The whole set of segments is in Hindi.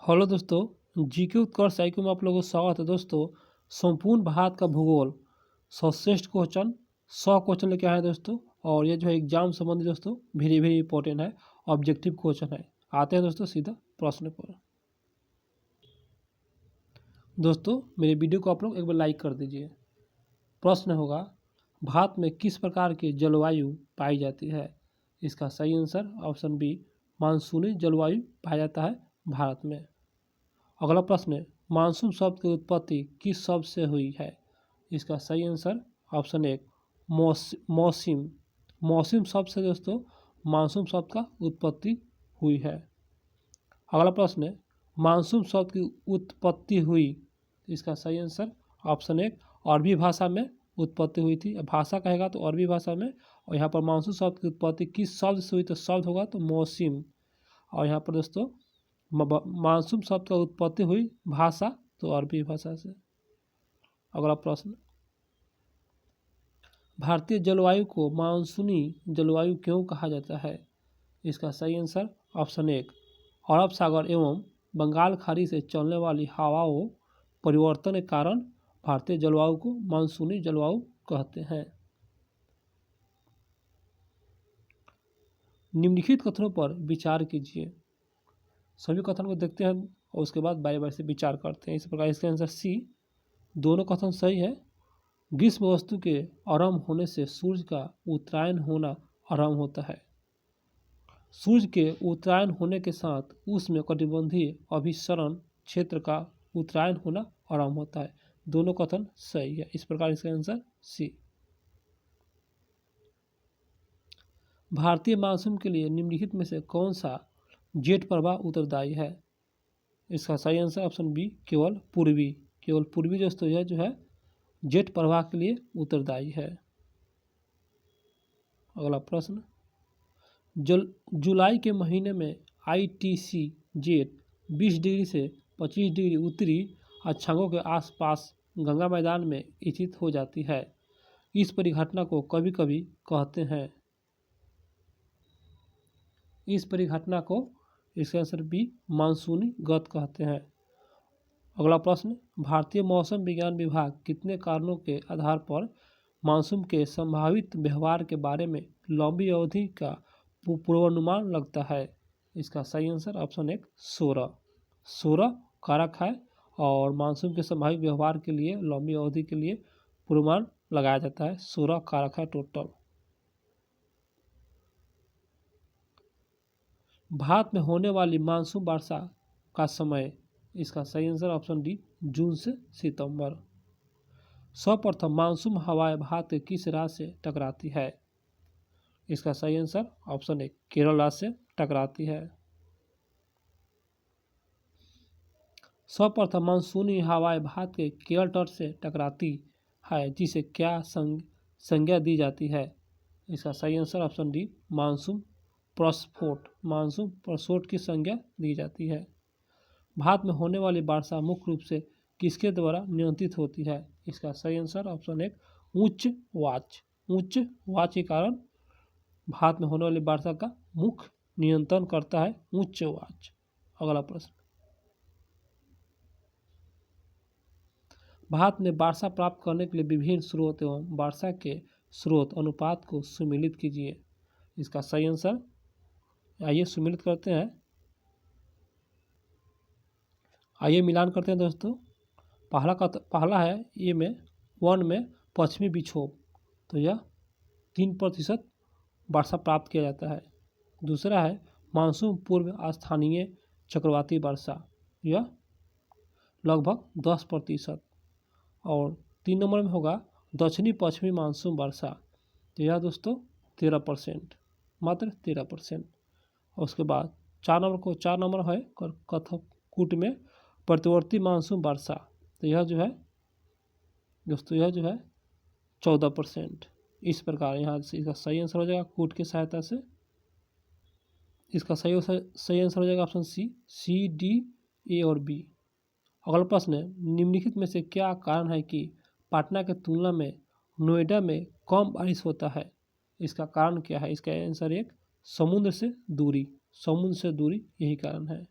हेलो दोस्तों, जीके उत्कर्ष साइकिल में आप लोगों को स्वागत है। दोस्तों, संपूर्ण भारत का भूगोल सर्वश्रेष्ठ क्वेश्चन 100 क्वेश्चन लेके आए हैं दोस्तों। और ये जो है एग्जाम संबंधी दोस्तों वेरी वेरी इंपॉर्टेंट है, ऑब्जेक्टिव क्वेश्चन है। आते हैं दोस्तों सीधा प्रश्न पर। दोस्तों मेरे वीडियो को आप लोग एक बार लाइक कर दीजिए। प्रश्न होगा, भारत में किस प्रकार की जलवायु पाई जाती है? इसका सही आंसर ऑप्शन बी, मानसूनी जलवायु पाया जाता है भारत में। अगला प्रश्न है, मानसून शब्द की उत्पत्ति किस शब्द से हुई है? इसका सही आंसर ऑप्शन एक, मौसम। मौसम शब्द से दोस्तों मानसून शब्द का उत्पत्ति हुई है। अगला प्रश्न है, मानसून शब्द की उत्पत्ति हुई। इसका सही आंसर ऑप्शन एक, अरबी भाषा में उत्पत्ति हुई थी। भाषा कहेगा तो अरबी भाषा में, और यहाँ पर मानसून शब्द की उत्पत्ति किस शब्द से हुई तो शब्द होगा तो मौसम। और यहाँ पर दोस्तों मानसून शब्द का उत्पत्ति हुई भाषा तो अरबी भाषा से। अगला प्रश्न, भारतीय जलवायु को मानसूनी जलवायु क्यों कहा जाता है? इसका सही आंसर ऑप्शन एक, अरब सागर एवं बंगाल खाड़ी से चलने वाली हवाओं परिवर्तन के कारण भारतीय जलवायु को मानसूनी जलवायु कहते हैं। निम्नलिखित कथनों पर विचार कीजिए। सभी कथन को देखते हैं और उसके बाद बारी बारी से विचार करते हैं। इस प्रकार इसका आंसर सी, दोनों कथन सही है। ग्रीष्म वस्तु के आरंभ होने से सूर्य का उत्तरायण होना आरंभ होता है। सूर्य के उत्तरायण होने के साथ उष्णकटिबंधीय अभिसरण क्षेत्र का उत्तरायण होना आरंभ होता है। दोनों कथन सही है। इस प्रकार इसका आंसर सी। भारतीय मानसून के लिए निम्नलिखित में से कौन सा जेट प्रवाह उत्तरदायी है? इसका सही आंसर ऑप्शन बी, केवल पूर्वी। केवल पूर्वी दोस्तों यह जो है जेट प्रवाह के लिए उत्तरदायी है। अगला प्रश्न, जुलाई के महीने में आईटीसी जेट 20 डिग्री से 25 डिग्री उत्तरी अक्षांशों के आसपास गंगा मैदान में स्थित हो जाती है। इस परिघटना को कभी कभी कहते हैं। इस परिघटना को, इसका आंसर बी, मानसूनी गत कहते हैं। अगला प्रश्न, भारतीय मौसम विज्ञान विभाग कितने कारणों के आधार पर मानसून के संभावित व्यवहार के बारे में लंबी अवधि का पूर्वानुमान लगता है? इसका सही आंसर ऑप्शन एक, 16 कारक है और मानसून के संभावित व्यवहार के लिए लंबी अवधि के लिए पूर्वानुमान लगाया जाता है। 16 कारक है टोटल। भारत में होने वाली मानसून वर्षा का समय? इसका सही आंसर ऑप्शन डी, जून से सितंबर। सर्वप्रथम मानसून हवाएं भारत के किस राज्य से टकराती है? इसका सही आंसर ऑप्शन एक, केरल राज्य से टकराती है। सर्वप्रथम मानसूनी हवाएं भारत के केरल तट से टकराती है, जिसे क्या संज्ञा दी जाती है? इसका सही आंसर ऑप्शन डी, मानसून प्रस्फोट। मानसून प्रस्फोट की संज्ञा दी जाती है। भारत में होने वाली वर्षा मुख्य रूप से किसके द्वारा नियंत्रित होती है? इसका सही आंसर ऑप्शन एक, उच्च वाच। उच्च वाच के कारण भारत में होने वाली वर्षा का मुख्य नियंत्रण करता है उच्च वाच। अगला प्रश्न, भारत में वर्षा प्राप्त करने के लिए विभिन्न स्रोत एवं वर्षा के स्रोत अनुपात को सुमेलित कीजिए। इसका सही आंसर, आइए सुमेलित करते हैं। आइए मिलान करते हैं दोस्तों। पहला है ये में 1 में पश्चिमी विक्षोभ, तो यह 3% वर्षा प्राप्त किया जाता है। दूसरा है मानसून पूर्व स्थानीय चक्रवाती वर्षा, यह लगभग 10%। और 3 नंबर में होगा दक्षिणी पश्चिमी मानसून वर्षा, तो यह दोस्तों 13%, मात्र 13%। और उसके बाद 4 नंबर है कूट में प्रतिवर्ती मानसून वर्षा, तो यह जो है दोस्तों यह जो है 14%। इस प्रकार यहाँ से इसका सही आंसर हो जाएगा कूट की सहायता से। इसका सही आंसर हो जाएगा ऑप्शन सी, डी, ए और बी। अगला प्रश्न है, निम्नलिखित में से क्या कारण है कि पटना के तुलना में नोएडा में कम बारिश होता है? इसका कारण क्या है? इसका आंसर एक, समुद्र से दूरी। समुद्र से दूरी यही कारण है।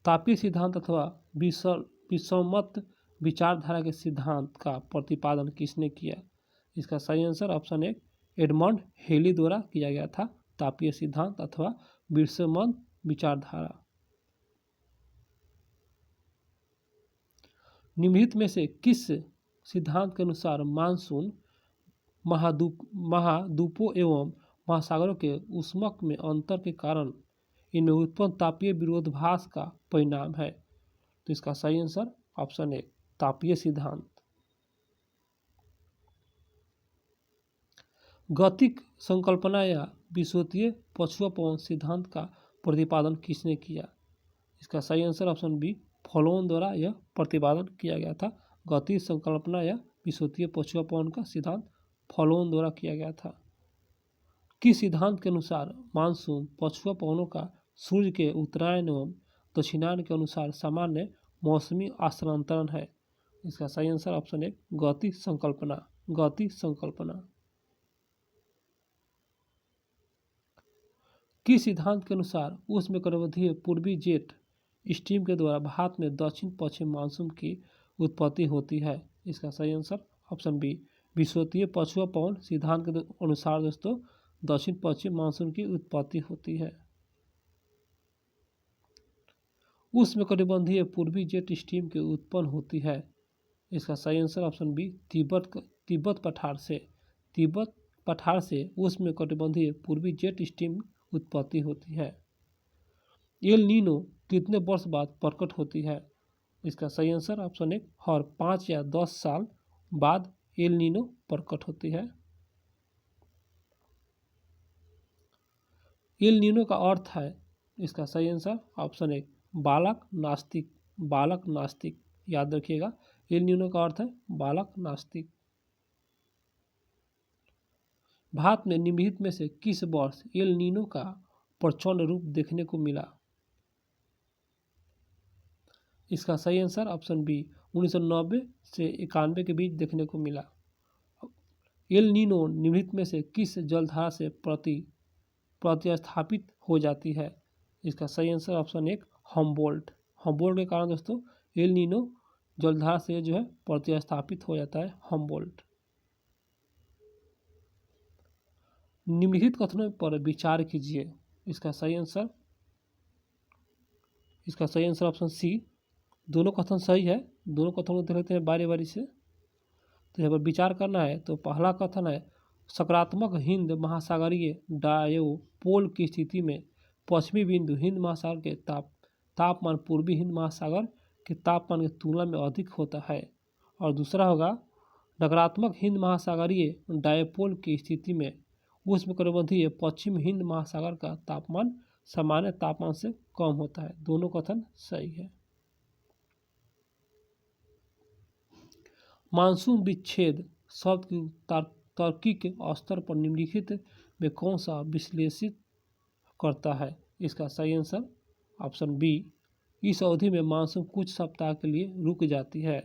तापीय सिद्धांत अथवा विषमत विचारधारा के सिद्धांत का प्रतिपादन किसने किया? इसका सही आंसर ऑप्शन एक एडमंड हेली द्वारा किया गया था तापीय सिद्धांत अथवा विषमत विचारधारा। निम्नलिखित में से किस सिद्धांत के अनुसार मानसून महाद्वीपों एवं महासागरों के ऊष्मक में अंतर के कारण इनमें उत्पन्न तापीय विरोधाभास का परिणाम है? तो इसका सही आंसर ऑप्शन एक तापीय सिद्धांत। गतिक संकल्पना या विश्वतीय पछुआ पवन सिद्धांत का प्रतिपादन किसने किया? इसका सही आंसर ऑप्शन बी फ्लोन द्वारा यह प्रतिपादन किया गया था। गतिक संकल्पना या विश्वतीय पछुआ पवन का सिद्धांत फ्लोन द्वारा किया गया था। किस सिद्धांत के अनुसार मानसून पछुआ पवनों का सूर्य के उत्तरायण एवं दक्षिणायन के अनुसार सामान्य मौसमी स्थानांतरण है? इसका सही आंसर ऑप्शन एक गतिक संकल्पना। गतिक संकल्पना। किस सिद्धांत के अनुसार उष्णकटिबंधीय पूर्वी जेट स्ट्रीम के द्वारा भारत में दक्षिण पश्चिम मानसून की उत्पत्ति होती है? इसका सही आंसर ऑप्शन बी विश्वतीय पछुआ पवन सिद्धांत के अनुसार दोस्तों दक्षिण पश्चिम मानसून की उत्पत्ति होती है। उष्णकटिबंधीय पूर्वी जेट स्ट्रीम की उत्पन्न होती है? इसका सही आंसर ऑप्शन बी तिब्बत पठार से। तिब्बत पठार से उष्णकटिबंधीय पूर्वी जेट स्ट्रीम उत्पत्ति होती है। एल नीनो कितने वर्ष बाद प्रकट होती है? इसका सही आंसर ऑप्शन एक हर 5 या 10 साल बाद एल नीनो प्रकट होती है। एल नीनो का अर्थ है, इसका सही आंसर ऑप्शन एक बालक नास्तिक। बालक नास्तिक याद रखिएगा, एल नीनो का अर्थ है बालक नास्तिक। भारत में निम्नलिखित में से किस वर्ष एल नीनो का प्रचंड रूप देखने को मिला? इसका सही आंसर ऑप्शन बी 1990 से 91 के बीच देखने को मिला। एल नीनो निम्नलिखित में से किस जलधारा से प्रतिस्थापित हो जाती है? इसका सही आंसर ऑप्शन एक हम्बोल्ट। हम्बोल्ट के कारण दोस्तों एल नीनो जलधारा से जो है प्रतिस्थापित हो जाता है हम्बोल्ट। निम्नलिखित कथनों पर विचार कीजिए। इसका सही आंसर ऑप्शन सी दोनों कथन सही है। दोनों कथनों को देख लेते हैं बारी बारी से, तो यहाँ पर विचार करना है। तो पहला कथन है सकारात्मक हिंद महासागरीय डायोपोल की स्थिति में पश्चिमी बिंदु हिंद महासागर के तापमान पूर्वी हिंद महासागर के तापमान की तुलना में अधिक होता है। और दूसरा होगा नकारात्मक हिंद महासागरीय डायोपोल की स्थिति में उष्णकटिबंधीय पश्चिम हिंद महासागर का तापमान सामान्य तापमान से कम होता है। दोनों कथन सही है। मानसून विच्छेद शब्द की तार्किक स्तर पर निम्नलिखित में कौन सा विश्लेषित करता है? इसका सही आंसर ऑप्शन बी इस अवधि में मानसून कुछ सप्ताह के लिए रुक जाती है।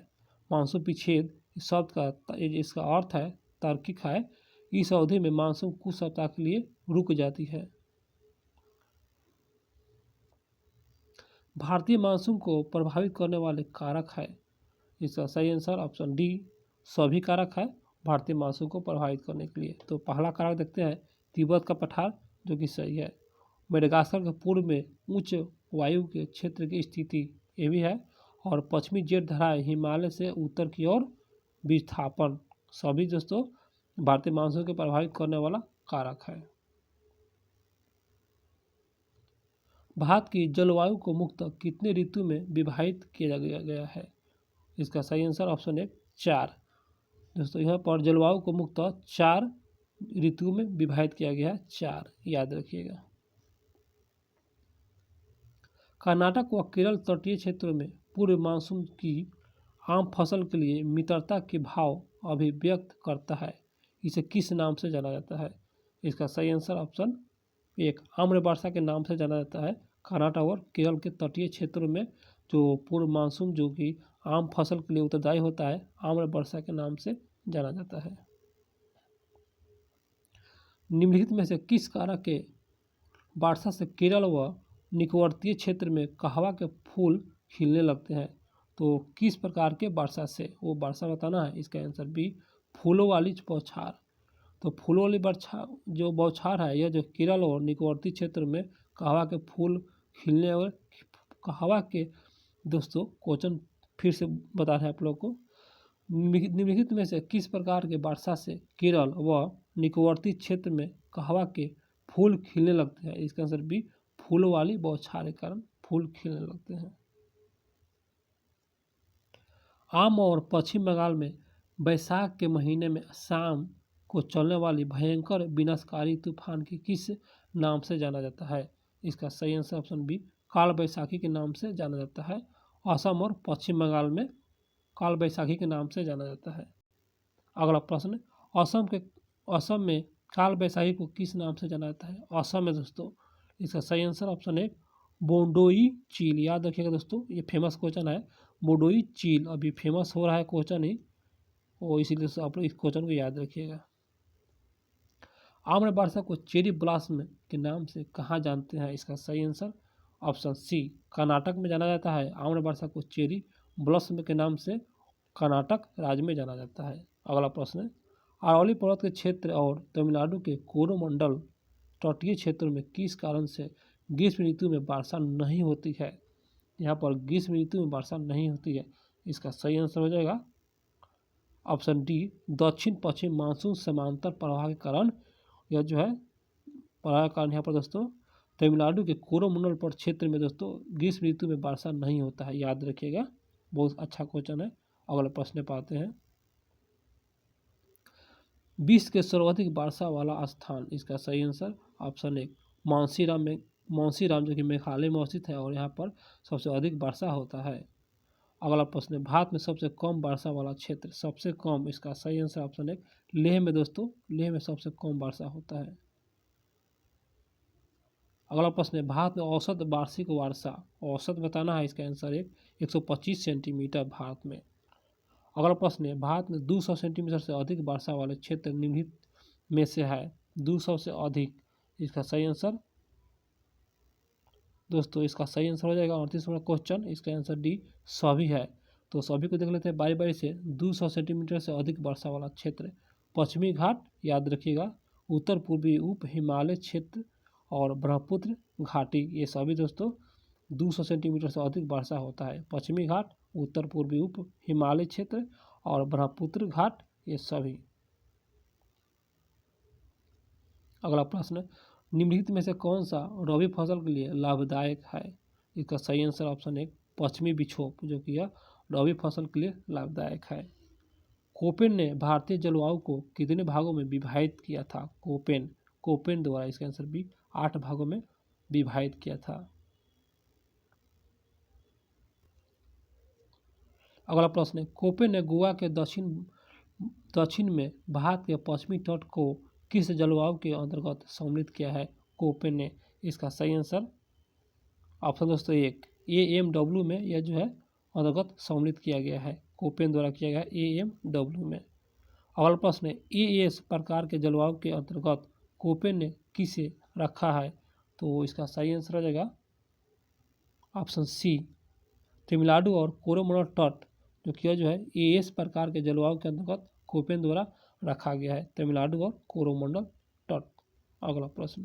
मानसून विच्छेद शब्द का इसका अर्थ है तार्किक है, इस अवधि में मानसून कुछ सप्ताह के लिए रुक जाती है। भारतीय मानसून को प्रभावित करने वाले कारक है? इसका सही आंसर ऑप्शन डी सभी कारक है भारतीय मानसून को प्रभावित करने के लिए। तो पहला कारक देखते हैं तिब्बत का पठार जो कि सही है। मेडागास्कर के पूर्व में उच्च वायु के क्षेत्र की स्थिति ये भी है। और पश्चिमी जेट धाराएं हिमालय से उत्तर की ओर विस्थापन सभी दोस्तों भारतीय मानसून को प्रभावित करने वाला कारक है। भारत की जलवायु को मुख्यतः कितने ऋतु में विभाजित किया गया है? इसका सही आंसर ऑप्शन है 4। दोस्तों यहाँ पर जलवायु को मुख्यतः 4 ऋतुओं में विभाजित किया गया है, 4 याद रखिएगा। कर्नाटक व केरल तटीय क्षेत्रों में पूर्व मानसून की आम फसल के लिए मित्रता के भाव अभिव्यक्त करता है, इसे किस नाम से जाना जाता है? इसका सही आंसर ऑप्शन एक आम्र वर्षा के नाम से जाना जाता है। कर्नाटक और केरल के तटीय क्षेत्रों में जो पूर्व मानसून जो कि आम फसल के लिए उत्तरदायी होता है आम्र वर्षा के नाम से जाना जाता है। निम्नलिखित में से किस कारक के वर्षा से केरल व निकटवर्तीय क्षेत्र में कहवा के फूल खिलने लगते हैं? तो किस प्रकार के वर्षा से? वो वर्षा बताना है। इसका आंसर बी, फूलों वाली बौछार। तो फूलों वाली बौछार जो बौछार है यह जो केरल और निकटवर्ती क्षेत्र में कहवा के फूल खिलने और कहवा के दोस्तों क्वेश्चन फिर से बता रहे हैं आप लोग को। निम्नलिखित में से किस प्रकार के वर्षा से केरल व निकटवर्ती क्षेत्र में कहवा के फूल खिलने लगते हैं? इसका आंसर बी, फूलों वाली बौछार के कारण फूल खिलने लगते हैं। आम और पश्चिम बंगाल में बैसाख के महीने में शाम को चलने वाली भयंकर विनाशकारी तूफान की किस नाम से जाना जाता है? इसका सही आंसर ऑप्शन बी, काल बैसाखी के नाम से जाना जाता है। असम और पश्चिम बंगाल में काल बैसाखी के नाम से जाना जाता है। अगला प्रश्न, असम में काल बैसाखी को किस नाम से जाना जाता है? असम में दोस्तों इसका सही आंसर ऑप्शन है बोंडोई चील। याद रखिएगा दोस्तों, ये फेमस क्वेश्चन है। बोंडोई चील अभी फेमस हो रहा है क्वेश्चन ही, और इसीलिए आप लोग इस क्वेश्चन को याद रखिएगा। आम्र वर्षा को चेरी ब्लॉसम के नाम से कहाँ जानते हैं? इसका सही आंसर ऑप्शन सी, कर्नाटक में जाना जाता है। आम्र वर्षा को चेरी ब्लॉसम के नाम से कर्नाटक राज्य में जाना जाता है। अगला प्रश्न, अरावली पर्वत के क्षेत्र और तमिलनाडु के कोरोमंडल तटीय क्षेत्रों में किस कारण से ग्रीष्म ऋतु में वर्षा नहीं होती है? यहाँ पर ग्रीष्म ऋतु में वर्षा नहीं होती है। इसका सही आंसर हो जाएगा ऑप्शन डी, दक्षिण पश्चिम मानसून समांतर प्रवाह के कारण। यह जो है प्रवाह के कारण यहाँ पर दोस्तों तमिलनाडु के कोरोमंडल पर क्षेत्र में दोस्तों ग्रीष्म ऋतु में वर्षा नहीं होता है। याद रखिएगा, बहुत अच्छा क्वेश्चन है। अगला प्रश्न पाते हैं, विश्व के सर्वाधिक वर्षा वाला स्थान। इसका सही आंसर ऑप्शन ए, मानसीराम जो कि मेघालय में स्थित है और यहाँ पर सबसे अधिक वर्षा होता है। अगला प्रश्न, भारत में सबसे कम वर्षा वाला क्षेत्र। सबसे कम, इसका सही आंसर ऑप्शन ए, लेह में दोस्तों, लेह में सबसे कम वर्षा होता है। अगला प्रश्न है, भारत में औसत वार्षिक वर्षा। औसत बताना है। इसका आंसर एक 125 सेंटीमीटर भारत में। अगला प्रश्न है, भारत में 200 सेंटीमीटर से अधिक वर्षा वाले क्षेत्र निम्नलिखित में से है? 200 से अधिक, इसका सही आंसर दोस्तों इसका सही आंसर हो जाएगा 38वां क्वेश्चन। इसका आंसर डी, सभी है। तो सभी को देख लेते हैं बारी बारी से। 200 सेंटीमीटर से अधिक वर्षा वाला क्षेत्र पश्चिमी घाट, याद रखिएगा, उत्तर पूर्वी उप हिमालय क्षेत्र और ब्रह्मपुत्र घाटी। ये सभी दोस्तों 200 सेंटीमीटर से अधिक वर्षा होता है। पश्चिमी घाट, उत्तर पूर्वी उप हिमालय क्षेत्र और ब्रह्मपुत्र घाट, ये सभी। अगला प्रश्न, निम्नलिखित में से कौन सा रबी फसल के लिए लाभदायक है? इसका सही आंसर ऑप्शन एक, पश्चिमी विक्षोभ, जो कि यह रबी फसल के लिए लाभदायक है। कोपेन ने भारतीय जलवायु को कितने भागों में विभाजित किया था? कोपेन द्वारा, इसका आंसर बी, 8 भागों में विभाजित किया था। अगला प्रश्न है, कोपेन ने गोवा के दक्षिण में भारत के पश्चिमी तट को किस जलवायु के अंतर्गत सम्मिलित किया है? कोपेन ने, इसका सही आंसर ऑप्शन दोस्तों एक, AMW में यह जो है अंतर्गत सम्मिलित किया गया है। कोपेन द्वारा किया गया AMW में। अगला प्रश्न है, AS प्रकार के जलवायु के अंतर्गत कोपेन ने किसे रखा है? तो इसका सही आंसर हो जाएगा ऑप्शन सी, तमिलनाडु और कोरोमंडल तट, जो कि जो है AS प्रकार के जलवायु के अंतर्गत कोपेन द्वारा रखा गया है, तमिलनाडु और कोरोमंडल तट। अगला प्रश्न,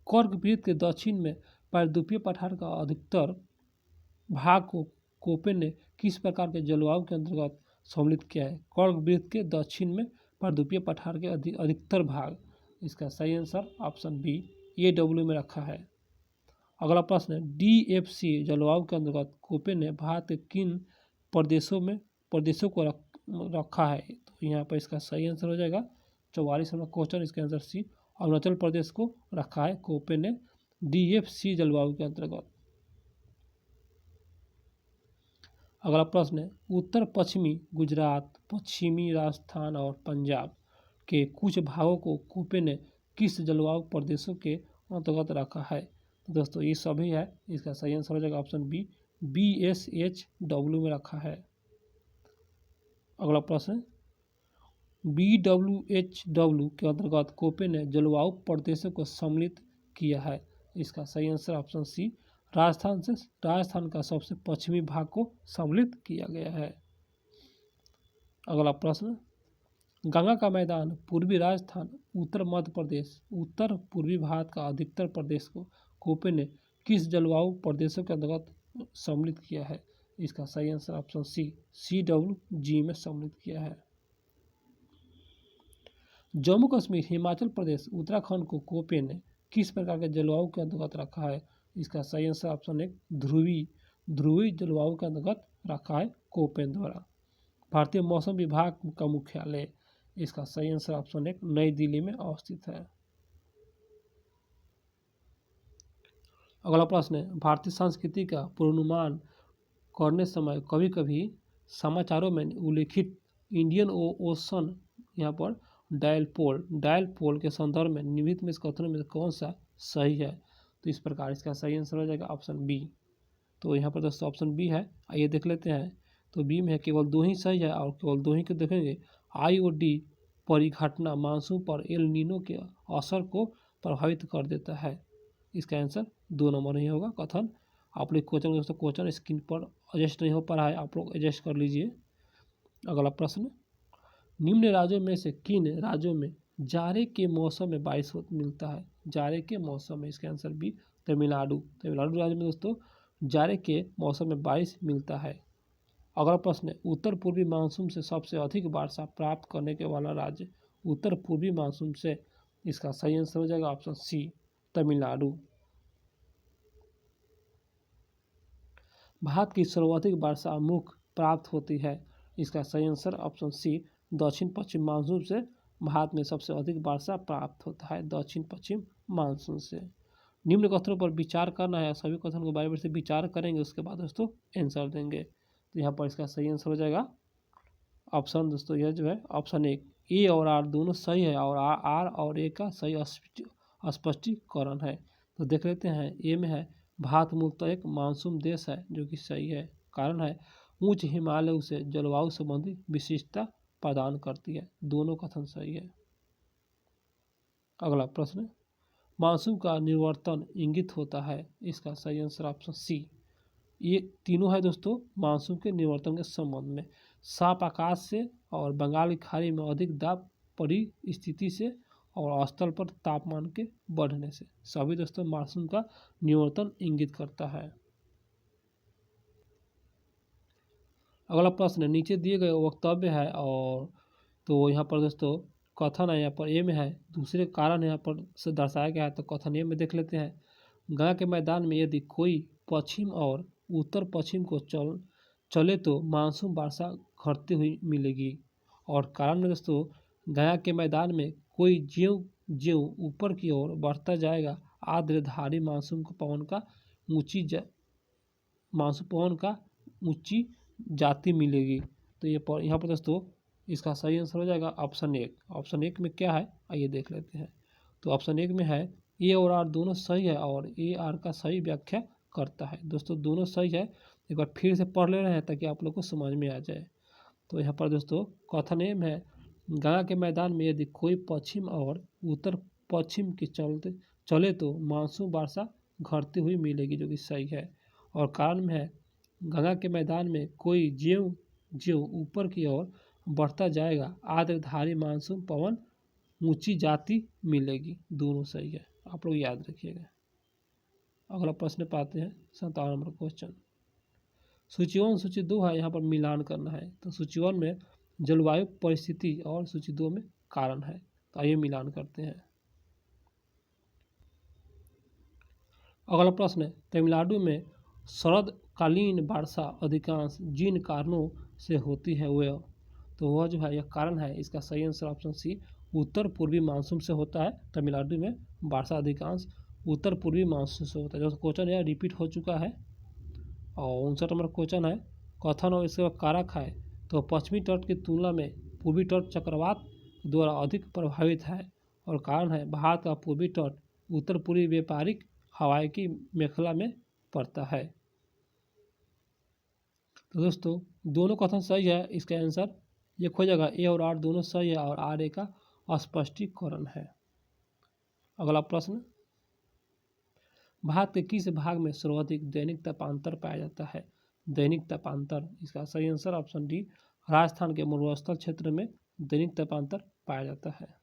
कर्कवृत्त के दक्षिण में प्रायद्वीपीय पठार का अधिकतर भाग को कोपेन ने किस प्रकार के जलवायु के अंतर्गत सम्मिलित किया है? कर्कवृत्त के दक्षिण में प्रायद्वीपीय पठार के अधिकतर भाग। इसका सही आंसर ऑप्शन बी, AW में रखा है। अगला प्रश्न, DFC जलवायु के अंतर्गत कोपेन ने भारत के किन प्रदेशों को रखा है? तो यहाँ पर इसका सही आंसर हो जाएगा 44वां क्वेश्चन। इसका आंसर सी, अरुणाचल प्रदेश को रखा है कोपेन ने DFC जलवायु के अंतर्गत। अगला प्रश्न है, उत्तर पश्चिमी गुजरात, पश्चिमी राजस्थान और पंजाब के कुछ भागों को कोपेन ने किस जलवायु प्रदेशों के अंतर्गत रखा है? तो दोस्तों ये सभी है। इसका सही आंसर हो जाएगा ऑप्शन बी, BSHW में रखा है। अगला प्रश्न, BWHW के अंतर्गत कोपेन ने जलवायु प्रदेशों को सम्मिलित किया है। इसका सही आंसर ऑप्शन सी राजस्थान का सबसे पश्चिमी भाग को सम्मिलित किया गया है। अगला प्रश्न, गंगा का मैदान पूर्वी राजस्थान, उत्तर मध्य प्रदेश, उत्तर पूर्वी भारत का अधिकतर प्रदेश को कोपे ने किस जलवायु प्रदेशों के अंतर्गत सम्मिलित किया है? इसका सही आंसर ऑप्शन सी CWG में सम्मिलित किया है। जम्मू कश्मीर, हिमाचल प्रदेश, उत्तराखंड को कोपे ने किस प्रकार के जलवायु के अंतर्गत रखा है? इसका सही आंसर ऑप्शन एक ध्रुवीय जलवायु के अंतर्गत रखा है कोपे द्वारा। भारतीय मौसम विभाग का मुख्यालय, इसका सही आंसर ऑप्शन एक नई दिल्ली में अवस्थित है। अगला प्रश्न है, भारतीय संस्कृति का पूर्वानुमान करने समय कभी कभी समाचारों में उल्लिखित इंडियन ओशन यहाँ पर डायल पोल के संदर्भ में निम्नलिखित में कथनों में कौन सा सही है? तो इस प्रकार इसका सही आंसर हो जाएगा ऑप्शन बी। तो यहाँ पर दोस्तों ऑप्शन बी है, आइए देख लेते हैं। तो बी में है केवल 2 ही सही है और केवल 2 ही को देखेंगे। आई और डी परिघटना मानसून पर एल नीनो के असर को प्रभावित कर देता है। इसका आंसर 2 नंबर ही होगा कथन। आप लोग क्वेश्चन स्क्रीन पर एडजस्ट नहीं हो पा रहा है, आप लोग एडजस्ट कर लीजिए। अगला प्रश्न, निम्न राज्यों में से किन राज्यों में जाड़े के मौसम में बारिश मिलता है? जाड़े के मौसम में, इसका आंसर बी तमिलनाडु राज्य में दोस्तों जाड़े के मौसम में बारिश मिलता है। अगला प्रश्न है, उत्तर पूर्वी मानसून से सबसे अधिक वर्षा प्राप्त करने के वाला राज्य, उत्तर पूर्वी मानसून से, इसका सही आंसर हो जाएगा ऑप्शन सी तमिलनाडु। भारत की सर्वाधिक वर्षा मुख्य प्राप्त होती है, इसका सही आंसर ऑप्शन सी दक्षिण पश्चिम मानसून से भारत में सबसे अधिक वर्षा प्राप्त होता है, दक्षिण पश्चिम मानसून से। निम्न कथनों पर विचार करना है, सभी कथनों को बारी बारी से विचार करेंगे, उसके बाद दोस्तों आंसर देंगे। तो यहाँ पर इसका सही आंसर हो जाएगा ऑप्शन दोस्तों यह जो है ऑप्शन एक, ए और आर दोनों सही है और आर और ए का सही स्पष्टीकरण है। तो देख लेते हैं, ए में है भारत मूलतः एक मानसून देश है, जो कि सही है। कारण है उच्च हिमालय उसे जलवायु संबंधी विशिष्टता प्रदान करती है, दोनों कथन सही है। अगला प्रश्न, मानसून का निवर्तन इंगित होता है, इसका सही आंसर ऑप्शन सी। ये तीनों है दोस्तों मानसून के निवर्तन के संबंध में, साफ आकाश से और बंगाल की खाड़ी में अधिक दाब परिस्थिति से और स्थल पर तापमान के बढ़ने से, सभी दोस्तों मानसून का निवर्तन इंगित करता है। अगला प्रश्न, नीचे दिए गए वक्तव्य है और तो यहाँ पर दोस्तों कथन है, यहाँ पर ए में है दूसरे कारण यहाँ पर से दर्शाया गया है। तो कथन ए में देख लेते हैं, गंगा के मैदान में यदि कोई पश्चिम और उत्तर पश्चिम को चले तो मानसून वर्षा घटती हुई मिलेगी। और कारण में दोस्तों गंगा के मैदान में कोई ज्यों ऊपर की ओर बढ़ता जाएगा आर्द्रधारी मानसून पवन का ऊंची जाति मिलेगी। तो ये यहाँ पर दोस्तों इसका सही आंसर हो जाएगा ऑप्शन एक। ऑप्शन एक में क्या है आइए देख लेते हैं। तो ऑप्शन एक में है ए और आर दोनों सही है और ए आर का सही व्याख्या करता है। दोस्तों दोनों सही है, एक बार फिर से पढ़ ले रहे हैं ताकि आप लोग को समझ में आ जाए। तो यहाँ पर दोस्तों कथन ए में है, गंगा के मैदान में यदि कोई पश्चिम और उत्तर पश्चिम के चले तो मानसून वर्षा घटती हुई मिलेगी, जो कि सही है। और कारण में है गंगा के मैदान में कोई ज्यों ऊपर की ओर बढ़ता जाएगा आर्द्रधारी मानसून पवन ऊंची जाति मिलेगी, दोनों सही है, आप लोग याद रखिएगा। अगला प्रश्न पाते हैं 57 नंबर क्वेश्चन। सूची 1 सूची 2 है, यहाँ पर मिलान करना है। तो सूची 1 में जलवायु परिस्थिति और सूची 2 में कारण है। तो आइए मिलान करते हैं। अगला प्रश्न है, तमिलनाडु में शरदकालीन वर्षा अधिकांश जिन कारणों से होती है वह जो है यह कारण है, इसका सही आंसर ऑप्शन सी उत्तर पूर्वी मानसून से होता है। तमिलनाडु में वर्षा अधिकांश उत्तर पूर्वी मानसून से होता है। जो क्वेश्चन है रिपीट हो चुका है। और 59 नंबर क्वेश्चन है, कथन और इसके कारक है। तो पश्चिमी तट की तुलना में पूर्वी तट चक्रवात द्वारा अधिक प्रभावित है और कारण है भारत का पूर्वी तट उत्तर पूर्वी व्यापारिक हवाई की मेखला में पड़ता है। तो दोस्तों दोनों कथन सही है, इसका आंसर ये हो जाएगा ए और आर दोनों सही है और आर ए का स्पष्टीकरण है। अगला प्रश्न, भारत के किस भाग में सर्वाधिक दैनिक तापांतर पाया जाता है? दैनिक तापांतर, इसका सही आंसर ऑप्शन डी, राजस्थान के मरुस्थल क्षेत्र में दैनिक तापांतर पाया जाता है।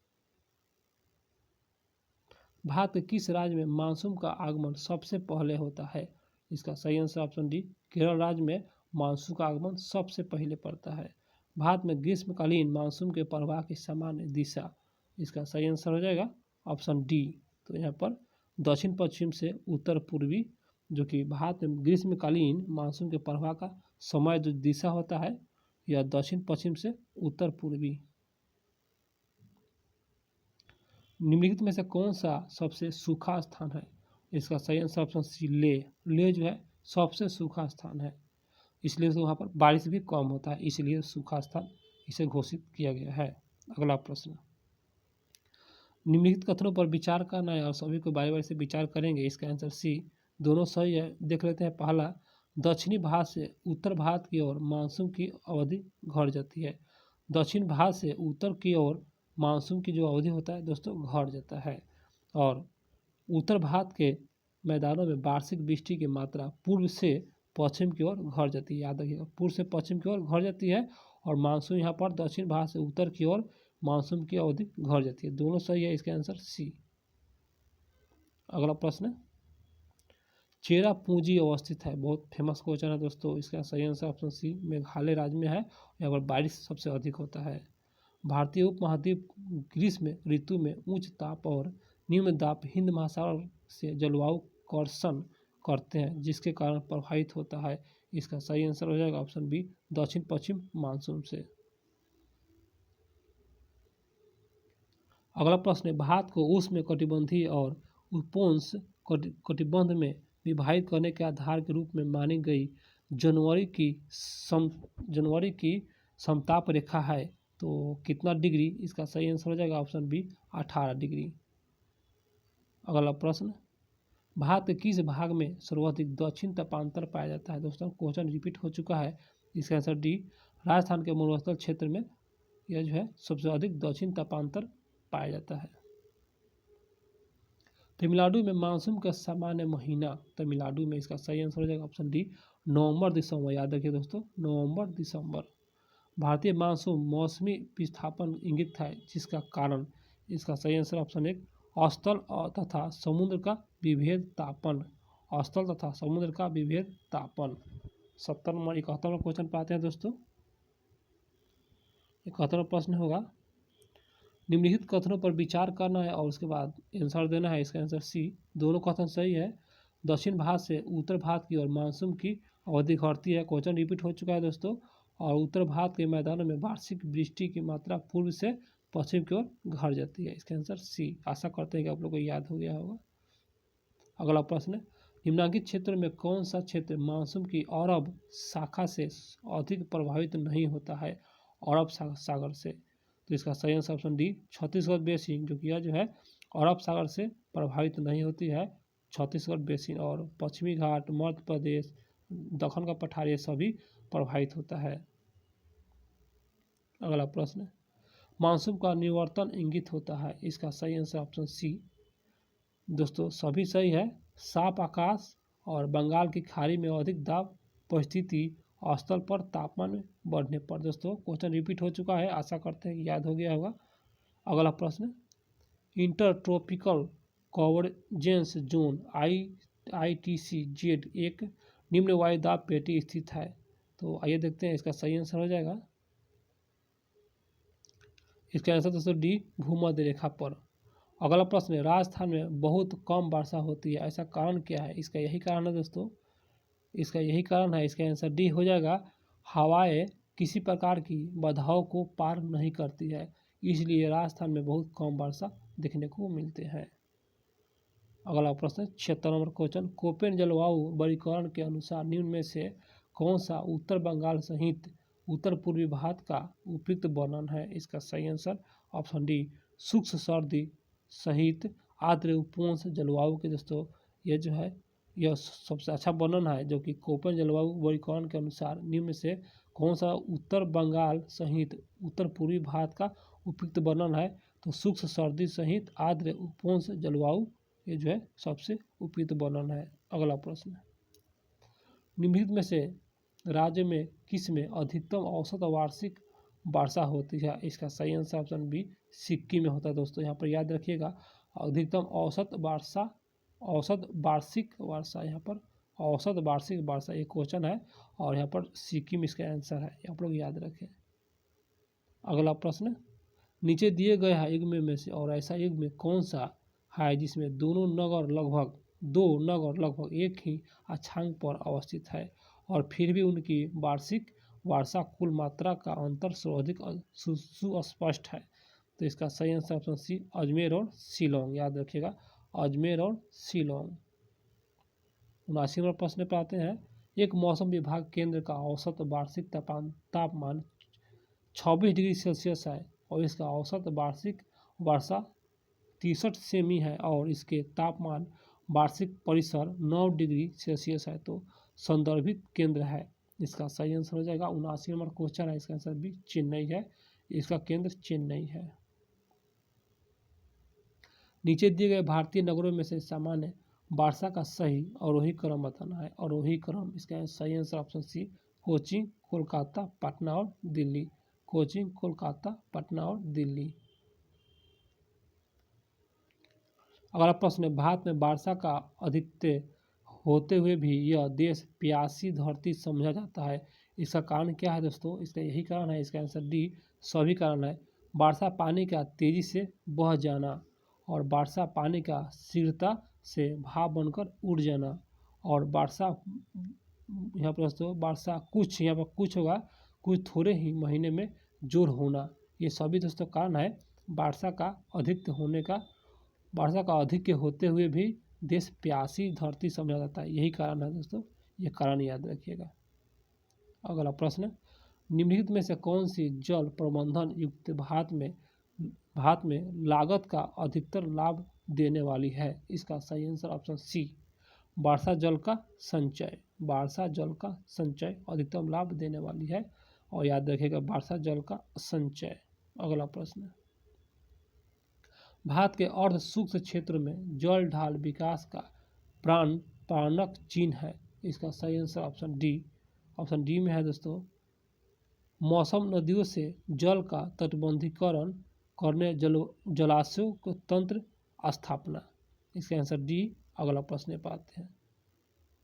भारत के किस राज्य में मानसून का आगमन सबसे पहले होता है? इसका सही आंसर ऑप्शन डी, केरल राज्य में मानसून का आगमन सबसे पहले पड़ता है। भारत में ग्रीष्मकालीन मानसून के प्रवाह की सामान्य दिशा, इसका सही आंसर हो जाएगा ऑप्शन डी। तो यहाँ पर दक्षिण पश्चिम से उत्तर पूर्वी, जो कि भारत में ग्रीष्मकालीन मानसून के प्रवाह का समय जो दिशा होता है यह दक्षिण पश्चिम से उत्तर पूर्वी। निम्नलिखित में से कौन सा सबसे सूखा स्थान है? इसका सही answer option C, Leh. Leh जो है सबसे सूखा स्थान है, इसलिए तो वहाँ पर बारिश भी कम होता है, इसलिए सूखा स्थान इसे घोषित किया गया है। अगला प्रश्न, निम्नलिखित कथनों पर विचार करना है और सभी को बारी बारी से विचार करेंगे। इसका आंसर सी, दोनों सही है। देख लेते हैं। पहला, दक्षिणी भारत से उत्तर भारत की ओर मानसून की अवधि घट जाती है। दक्षिण भारत से उत्तर की ओर मानसून की जो अवधि होता है दोस्तों घट जाता है। और उत्तर भारत के मैदानों में वार्षिक वृष्टि की मात्रा पूर्व से पश्चिम की ओर घट जाती है। याद रखिएगा, पूर्व से पश्चिम की ओर घट जाती है और मानसून यहाँ पर दक्षिण भारत से उत्तर की ओर मानसून की अवधि घट जाती है। दोनों सही है, इसका आंसर सी। अगला प्रश्न, चेरापूंजी अवस्थित है, बहुत फेमस क्वेश्चन है दोस्तों। इसका सही आंसर ऑप्शन सी, मेघालय राज्य में है। यहाँ पर बारिश सबसे अधिक होता है। भारतीय उपमहाद्वीप ग्रीष्म ऋतु में उच्च ताप और निम्न दाब हिंद महासागर से जलवायु कर्षण करते हैं, जिसके कारण प्रभावित होता है। इसका सही आंसर हो जाएगा ऑप्शन बी, दक्षिण पश्चिम मानसून से। अगला प्रश्न है, भारत को उष्ण कटिबंधीय और उपोष्ण कटिबंध में विभाजित करने के आधार के रूप में मानी गई जनवरी की समताप रेखा है, तो कितना डिग्री? इसका सही आंसर हो जाएगा ऑप्शन बी, 18 डिग्री। अगला प्रश्न, भारत के किस भाग में सर्वाधिक दक्षिण तापांतर पाया जाता है? दोस्तों क्वेश्चन रिपीट हो चुका है। इसका आंसर डी, राजस्थान के मरुस्थल क्षेत्र में यह जो है सबसे अधिक दक्षिण तापांतर पाया जाता है। तमिलनाडु में मानसून का सामान्य महीना, तमिलनाडु में इसका सही आंसर हो जाएगा ऑप्शन डी, नवंबर दिसंबर। याद रखिए दोस्तों, नवंबर दिसंबर। भारतीय मानसून मौसमी विस्थापन इंगित है, जिसका कारण? इसका सही आंसर ऑप्शन एक, स्थल तथा समुद्र का विभेद तापन। स्थल तथा समुद्र का विभेद तापन। 71वां क्वेश्चन पाते हैं दोस्तों। 71वां प्रश्न होगा, निम्नलिखित कथनों पर विचार करना है और उसके बाद आंसर देना है। इसका आंसर सी, दोनों कथन सही है। दक्षिण भारत से उत्तर भारत की ओर मानसून की अवधि घटती है, क्वेश्चन रिपीट हो चुका है दोस्तों। और उत्तर भारत के मैदानों में वार्षिक वृष्टि की मात्रा पूर्व से पश्चिम की ओर घट जाती है। इसका आंसर सी। आशा करते हैं कि आप लोगों को याद हो गया होगा। अगला प्रश्न, निम्नांकित क्षेत्र में कौन सा क्षेत्र मानसून की अरब शाखा से अधिक प्रभावित नहीं होता है? अरब सागर से, तो इसका सही answer option D, Chhattisgarh basin, जो कि यह जो है अरब सागर से प्रभावित नहीं होती है। छत्तीसगढ़ बेसिन और पश्चिमी घाट, मध्य प्रदेश, दक्षिण का पठार सभी प्रभावित होता है। अगला प्रश्न, मानसून का निवर्तन इंगित होता है। इसका सही आंसर ऑप्शन सी। दोस्तों सभी सही है। साफ आकाश और बंगाल की खाड़ी में अधिक दाब परिस्थिति स्थल पर तापमान में बढ़ने पर। दोस्तों क्वेश्चन रिपीट हो चुका है, आशा करते हैं कि याद हो गया होगा। अगला प्रश्न, inter tropical convergence zone ITCZ एक निम्न वायुदाब पेटी स्थित है, तो आइए देखते हैं इसका सही आंसर हो जाएगा। इसका आंसर दोस्तों डी, भूमध्य रेखा पर। अगला प्रश्न है, राजस्थान में बहुत कम वर्षा होती है, ऐसा कारण क्या है? इसका यही कारण है दोस्तों, इसका यही कारण है। इसका आंसर डी हो जाएगा, हवाएं किसी प्रकार की बाधाओं को पार नहीं करती है, इसलिए राजस्थान में बहुत कम वर्षा देखने को मिलते हैं। अगला प्रश्न 76 नंबर क्वेश्चन, कोपेन जलवायु वर्गीकरण के अनुसार निम्न में से कौन सा उत्तर बंगाल सहित उत्तर पूर्वी भारत का उपयुक्त वर्णन है? इसका सही आंसर ऑप्शन डी, शुष्क सर्दी सहित आर्द्र उपोष्ण जलवायु के दोस्तों ये जो है यह सबसे अच्छा वर्णन है, जो कि कोपेन जलवायु वर्गीकरण के अनुसार निम्न से कौन सा उत्तर बंगाल सहित उत्तर पूर्वी भारत का उपयुक्त वर्णन है? तो शुष्क सर्दी सहित आर्द्र उपोष्ण जलवायु ये जो है सबसे उपयुक्त वर्णन है। अगला प्रश्न, निम्नलिखित में से राज्य में किस में अधिकतम औसत वार्षिक वर्षा होती है? इसका सही आंसर ऑप्शन बी सिक्किम में होता है। दोस्तों यहाँ पर याद रखिएगा, अधिकतम औसत वर्षा, औसत वार्षिक वर्षा, यहाँ पर औसत वार्षिक वर्षा एक क्वेश्चन है और यहाँ पर सिक्किम इसका आंसर है, आप लोग याद रखें। अगला प्रश्न, नीचे दिए गए हैं युग्म में से और ऐसा युग्म कौन सा है जिसमें दो नगर लगभग एक ही अक्षांक पर अवस्थित है और फिर भी उनकी वार्षिक वर्षा कुल मात्रा का अंतर सर्वाधिक सुस्पष्ट है? तो इसका सही आंसर ऑप्शन सी अजमेर और शिलोंग, याद रखिएगा अजमेर और शिलोंग। 79 नंबर प्रश्न पर आते हैं, एक मौसम विभाग केंद्र का औसत वार्षिक तापमान 26 डिग्री सेल्सियस है और इसका औसत वार्षिक वर्षा 63 सेमी है और इसके तापमान वार्षिक परिसर 9 डिग्री सेल्सियस है, तो संदर्भित केंद्र है। इसका सही आंसर हो जाएगा 79 नंबर क्वेश्चन है, इसका आंसर भी चेन्नई है, इसका केंद्र चेन्नई है। नीचे दिए गए भारतीय नगरों में से सामान्य वर्षा का सही अवरोही क्रम बताना है। अवरोही क्रम, इसका सही answer option C Cochin, Kolkata, Patna और दिल्ली। कोचीन, कोलकाता, पटना और दिल्ली। अगला प्रश्न है, भारत में वर्षा का अधिकत्य होते हुए भी यह देश प्यासी धरती समझा जाता है, इसका कारण क्या है? दोस्तों इसका यही कारण है, इसका आंसर डी सभी कारण है। वर्षा पानी का तेजी से बह जाना और वर्षा पानी का शीघ्रता से भाप बनकर उड़ जाना और वर्षा, यहाँ पर दोस्तों वर्षा कुछ, यहाँ पर कुछ होगा, कुछ थोड़े ही महीने में जोर होना, ये सभी दोस्तों कारण है वर्षा का अधिक होने का। वर्षा का अधिक होते हुए भी देश प्यासी धरती समझा जाता है, यही कारण है दोस्तों, ये कारण याद रखिएगा। अगला प्रश्न, निम्नलिखित में से कौन सी जल प्रबंधन युक्त भारत में लागत का अधिकतर लाभ देने वाली है? इसका सही आंसर ऑप्शन सी वर्षा जल का संचय। वर्षा जल का संचय अधिकतम लाभ देने वाली है और याद रखिएगा वर्षा जल का संचय। अगला प्रश्न, भारत के अर्ध सूक्ष्म क्षेत्र में जल ढाल विकास का प्राणक चिन्ह है, इसका सही आंसर ऑप्शन डी में है दोस्तों मौसम नदियों से जल का तटबंधीकरण करने जलाशयों को तंत्र स्थापना, इसका आंसर डी। अगला प्रश्न पर आते हैं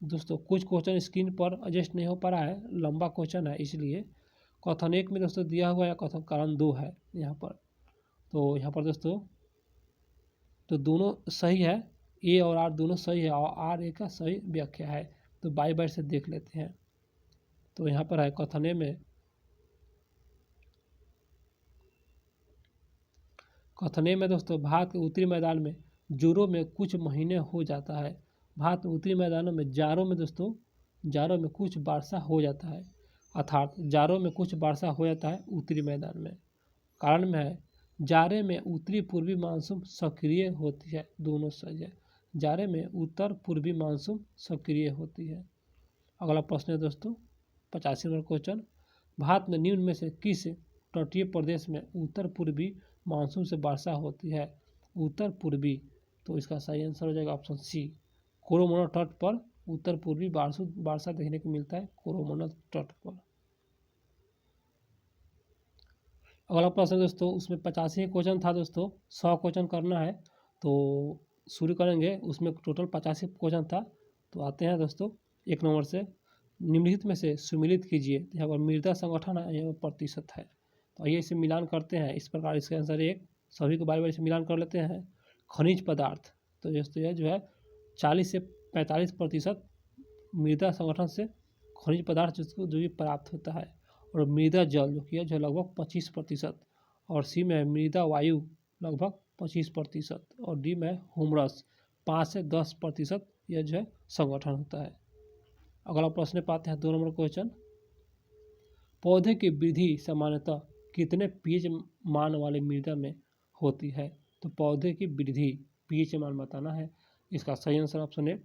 दोस्तों, कुछ क्वेश्चन स्क्रीन पर एडजस्ट नहीं हो पा रहा है, लंबा क्वेश्चन है इसलिए। कथन 1 में दोस्तों दिया हुआ है, कथन कारण 2 है यहाँ पर, तो यहाँ पर दोस्तों तो दोनों सही है, ए और आर दोनों सही है और आर ए का सही व्याख्या है, तो बाई बाई से देख लेते हैं। तो यहाँ पर है कथन ए में, कथन ए में दोस्तों भारत के उत्तरी मैदान में जोरों में कुछ महीने हो जाता है। भारत में उत्तरी मैदानों में जाड़ों में दोस्तों जाड़ों में कुछ वर्षा हो जाता है, अर्थात जाड़ों में कुछ वर्षा हो जाता है उत्तरी मैदान में। कारण में है जाड़े में उत्तरी पूर्वी मानसून सक्रिय होती है, दोनों सही है, जाड़े में उत्तर पूर्वी मानसून सक्रिय होती है। अगला प्रश्न है दोस्तों 85 नंबर क्वेश्चन, भारत में निम्न में से किस तटीय प्रदेश में उत्तर पूर्वी मानसून से वर्षा होती है? उत्तर पूर्वी, तो इसका सही आंसर हो जाएगा ऑप्शन सी कोरोमंडल तट पर उत्तर पूर्वी वर्षा देखने को मिलता है, कोरोमंडल तट पर। अगला प्रश्न दोस्तों उसमें 85 क्वेश्चन था दोस्तों, 100 क्वेश्चन करना है, तो शुरू करेंगे, उसमें टोटल 85 क्वेश्चन था। तो आते हैं दोस्तों 1 नंबर से, निम्नलिखित में से सुमिलित कीजिए, यहाँ पर मृदा संगठन है, यहाँ पर प्रतिशत है, तो आइए इसे मिलान करते हैं। इस प्रकार इसका आंसर 1, सभी को बारी बारी से मिलान कर लेते हैं। खनिज पदार्थ, तो दोस्तों यह जो है 40 से 45% मृदा संगठन से खनिज पदार्थ जिसको जो भी प्राप्त होता है, और मृदा जल जो कि है जो लगभग 25%, और सी में मृदा वायु लगभग 25%, और डी में ह्यूमरस 5 से 10% यह जो है संगठन होता है। अगला प्रश्न पाते हैं 2 नंबर क्वेश्चन, पौधे की वृद्धि सामान्यतः कितने पीएच मान वाले मृदा में होती है? तो पौधे की वृद्धि पीएच मान बताना है, इसका सही आंसर ऑप्शन है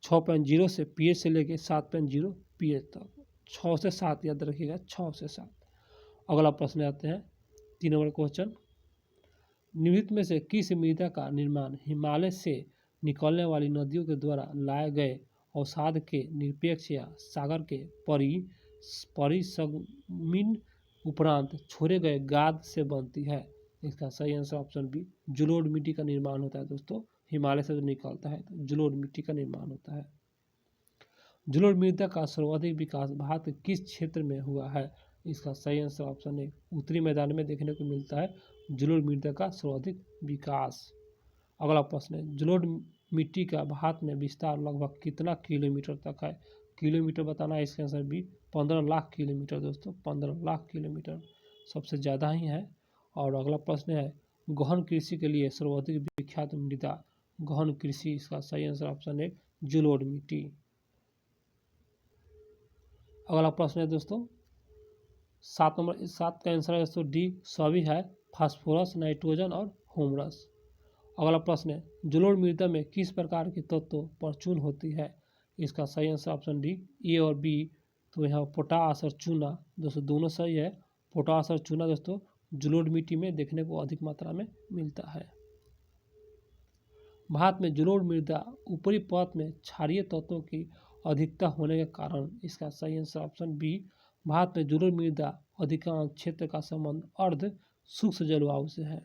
6.0 से पीएच से लेके 7.0 पीएच तक, 6 से 7 याद रखिएगा, 6 से 7। अगला प्रश्न आते हैं 3 नंबर क्वेश्चन, निम्नलिखित में से किस मृदा का निर्माण हिमालय से निकलने वाली नदियों के द्वारा लाए गए अवसाद के निरपेक्ष या सागर के परिसंगमिन उपरांत छोड़े गए गाद से बनती है। इसका सही आंसर ऑप्शन बी जलोढ़ मिट्टी का निर्माण होता है दोस्तों। हिमालय से जो निकलता है तो जलोढ़ मिट्टी का निर्माण होता है। जलोढ़ मृदा का सर्वाधिक विकास भारत के किस क्षेत्र में हुआ है? इसका सही आंसर ऑप्शन ए उत्तरी मैदान में देखने को मिलता है जलोढ़ मृदा का सर्वाधिक विकास। अगला प्रश्न है, जलोढ़ मिट्टी का भारत में विस्तार लगभग कितना किलोमीटर तक है? किलोमीटर बताना है। इसका आंसर बी 15 लाख किलोमीटर दोस्तों, 15 लाख किलोमीटर सबसे ज़्यादा ही है। और अगला प्रश्न है, गहन कृषि के लिए सर्वाधिक विख्यात मृदा। गहन कृषि, इसका सही आंसर ऑप्शन है जलोढ़ मिट्टी। अगला प्रश्न है दोस्तों 7 का आंसर है दोस्तों डी सभी है, फास्फोरस, नाइट्रोजन और ह्यूमस। अगला प्रश्न है, जलोढ़ मृदा में किस प्रकार के तत्वों पर चून होती है? इसका सही आंसर ऑप्शन डी ए और बी। तो यहाँ पोटास और चूना दोस्तों दोनों सही है। पोटास और चूना दोस्तों जलोढ़ मिट्टी में देखने को अधिक मात्रा में मिलता है। भारत में जलोढ़ मृदा ऊपरी परत में क्षारीय तत्वों की अधिकता होने के कारण। इसका सही आंसर ऑप्शन बी भारत में जलोढ़ मृदा अधिकांश क्षेत्र का संबंध अर्ध शुष्क जलवायु से है।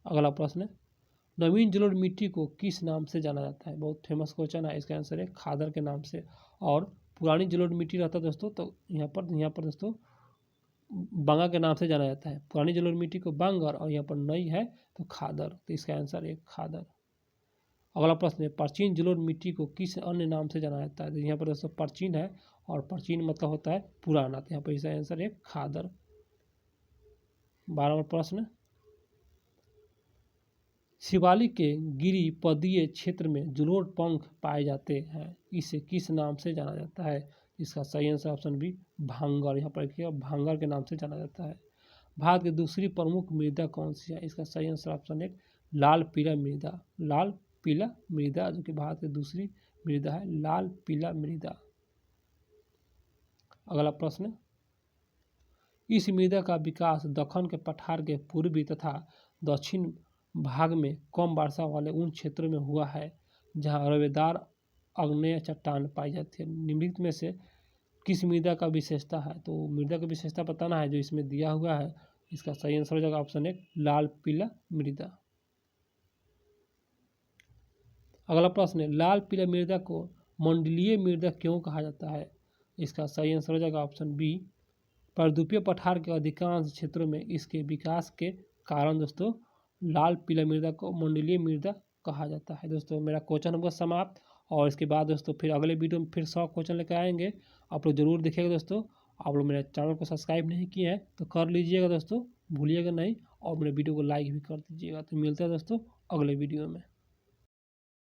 अगला प्रश्न है, नवीन जलोढ़ मिट्टी को किस नाम से जाना जाता है? बहुत फेमस क्वेश्चन है। इसका आंसर है खादर के नाम से। और पुरानी जलोढ़ मिट्टी रहता है दोस्तों तो यहाँ पर दोस्तों बांगा के नाम से जाना जाता है। पुरानी जलोढ़ मिट्टी को बांगर और यहाँ पर नई है तो खादर। तो इसका आंसर है खादर। अगला प्रश्न है, प्राचीन जलोढ़ मिट्टी को किस अन्य नाम से जाना जाता है? तो यहाँ पर दोस्तों प्राचीन है और प्राचीन मतलब होता है पुराना। तो यहाँ पर इसका आंसर है खादर। 12वां प्रश्न, शिवालिक के गिरि पदीय क्षेत्र में जलोढ़ पंख पाए जाते हैं, इसे किस नाम से जाना जाता है? इसका सही आंसर ऑप्शन बी भांगर। यहाँ पर देखिए भांगर के नाम से जाना जाता है। भारत की दूसरी प्रमुख मृदा कौन सी है? इसका सही आंसर ऑप्शन है लाल पीला मृदा। लाल पीला मृदा जो कि भारत की दूसरी मृदा है, लाल पीला मृदा। अगला प्रश्न, इस मृदा का विकास दक्कन के पठार के पूर्वी तथा दक्षिण भाग में कम वर्षा वाले उन क्षेत्रों में हुआ है जहां रवेदार आग्नेय चट्टान पाई जाती है। निम्नलिखित में से किस मृदा का विशेषता है? तो मृदा की विशेषता बताना है जो इसमें दिया हुआ है। इसका सही आंसर हो जाएगा ऑप्शन है लाल पीला मृदा। अगला प्रश्न है, लाल पीला मृदा को मंडलीय मृदा क्यों कहा जाता है? इसका सही आंसर हो जाएगा ऑप्शन बी पर्वतीय पठार के अधिकांश क्षेत्रों में इसके विकास के कारण दोस्तों लाल पीला मृदा को मंडलीय मृदा कहा जाता है। दोस्तों मेरा क्वेश्चन होगा समाप्त और इसके बाद दोस्तों फिर अगले वीडियो में फिर 100 क्वेश्चन लेकर आएंगे। आप लोग जरूर देखिएगा दोस्तों। आप लोग मेरे चैनल को सब्सक्राइब नहीं किए हैं तो कर लीजिएगा दोस्तों, भूलिएगा नहीं। और मेरे वीडियो को लाइक भी कर दीजिएगा। तो मिलते हैं दोस्तों अगले वीडियो में।